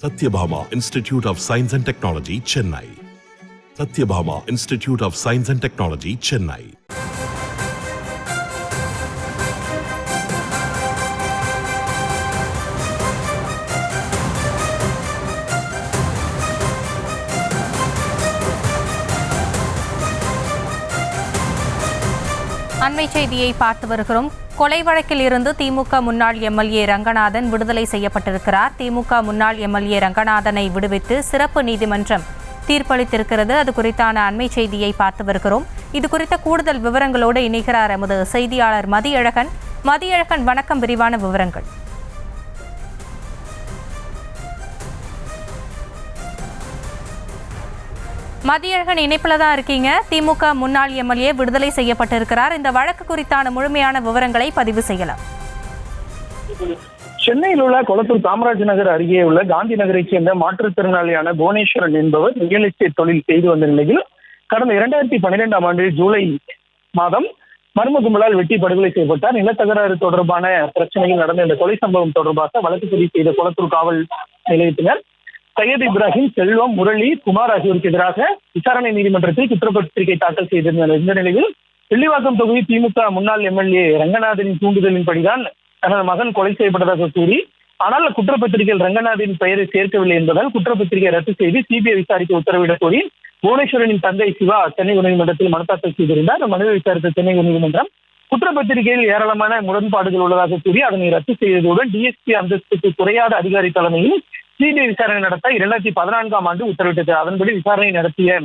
Satyabhama Institute of Science and Technology, Chennai. Satyabhama Institute of Science and Technology, Chennai. அண்மை செய்தியை பார்த்து வருகிறோம். கொலை வழக்கில் இருந்து திமுக முன்னாள் எம்எல்ஏ ரங்கநாதன் விடுதலை செய்யப்பட்டிருக்கிறார். திமுக முன்னாள் எம்எல்ஏ ரங்கநாதனை விடுவித்து சிறப்பு நீதிமன்றம் தீர்ப்பளித்திருக்கிறது. அது குறித்தான அண்மை செய்தியை பார்த்து வருகிறோம். இது குறித்த கூடுதல் விவரங்களோடு இணைகிறார் எமது செய்தியாளர் மதியழகன். மதியழகன், வணக்கம். விரிவான விவரங்கள். மதியழகன், இணைப்பில் தான் இருக்கீங்க. திமுக முன்னாள் எம்எல்ஏ விடுதலை செய்யப்பட்டிருக்கிறார். இந்த வழக்கு குறித்தான முழுமையான விவரங்களை பதிவு செய்யலாம். சென்னையில் உள்ள கொளத்தூர் காமராஜ் நகர் அருகே உள்ள காந்தி நகரைச் சேர்ந்த மாற்றுத்திறனாளியான புவனேஸ்வரன் என்பவர் ரியல் எஸ்டேட் தொழில் செய்து வந்த நிலையில் கடந்த 2012ஆம் ஆண்டு ஜூலை மாதம் மர்ம கும்பலால் வெட்டி படுகொலை செய்யப்பட்டார். நிலத்தகராறு தொடர்பான பிரச்சனையில் நடந்த இந்த கொலை சம்பவம் தொடர்பாக வழக்கு பதிவு செய்த கொளத்தூர் காவல் நிலையத்தினர் சையத் இப்ராஹிம், செல்வம், முரளி, குமார் ஆகியோருக்கு எதிராக விசாரணை நீதிமன்றத்தில் குற்றப்பத்திரிகை தாக்கல் செய்திருந்தனர். இந்த நிலையில் வெள்ளிவாக்கம் தொகுதி திமுக முன்னாள் எம்எல்ஏ ரங்கநாதனின் தூண்டுதலின்படிதான் தனது மகன் கொலை செய்யப்பட்டதாக கூறி, ஆனால் குற்றப்பத்திரிகையில் ரங்கநாதனின் பெயரை சேர்க்கவில்லை என்பதால் குற்றப்பத்திரிகை ரத்து செய்து சிபிஐ விசாரிக்க உத்தரவிடக் கோரி புவனேஸ்வரனின் தந்தை சிவா சென்னை உயர்நீதிமன்றத்தில் மனு தாக்கல் செய்திருந்தார். அந்த மனுவை விசாரித்த சென்னை உயர்நீதிமன்றம் குற்றப்பத்திரிகையில் ஏராளமான முரண்பாடுகள் உள்ளதாக கூறி அதனை ரத்து செய்ததுடன் டிஎஸ்பி அந்தஸ்துக்கு குறையாத அதிகாரி தலைமையில் சிபிஐ விசாரணை நடத்த 2014ஆம் ஆண்டு உத்தரவிட்டது. அதன்படி விசாரணை நடத்திய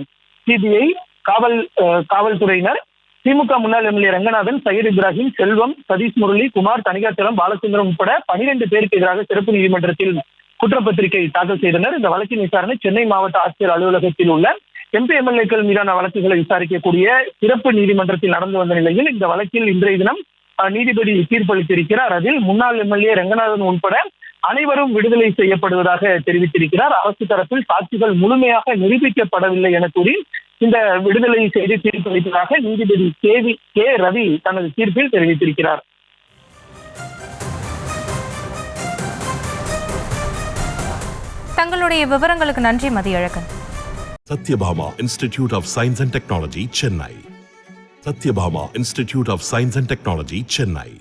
சிபிஐ காவல்துறையினர் திமுக முன்னாள் எம்எல்ஏ ரங்கநாதன், சையத் இப்ராஹிம், செல்வம், சதீஷ், முரளி, குமார், தனிகாச்சலம், பாலச்சந்திரன் உட்பட 12 பேருக்கு எதிராக சிறப்பு நீதிமன்றத்தில் குற்றப்பத்திரிகை தாக்கல் செய்தனர். இந்த வழக்கின் விசாரணை சென்னை மாவட்ட ஆட்சியர் அலுவலகத்தில் உள்ள எம்பி எம்எல்ஏக்கள் மீதான வழக்குகளை விசாரிக்கக்கூடிய சிறப்பு நீதிமன்றத்தில் நடந்து வந்த நிலையில் இந்த வழக்கில் இன்றைய தினம் நீதிபதி தீர்ப்பளித்திருக்கிறார். அதில் முன்னாள் எம்எல்ஏ ரங்கநாதன் உட்பட அனைவரும் விடுதலை செய்யப்படுவதாக தெரிவித்திருக்கிறார். அரசு தரப்பில் சாட்சிகள் முழுமையாக நிரூபிக்கப்படவில்லை என கூறி இந்த விடுதலை செய்து தீர்ப்பளித்ததாக நீதிபதி கே ரவி தனது தீர்ப்பில் தெரிவித்திருக்கிறார். தங்களுடைய விவரங்களுக்கு நன்றி Mathiyazhagan. Satyabhama Institute of Science and Technology, Chennai. Satyabhama Institute of Science and Technology, Chennai.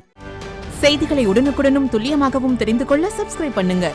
செய்திகளை உடனுக்குடனும் துல்லியமாகவும் தெரிந்து கொள்ள சப்ஸ்கிரைப் பண்ணுங்க.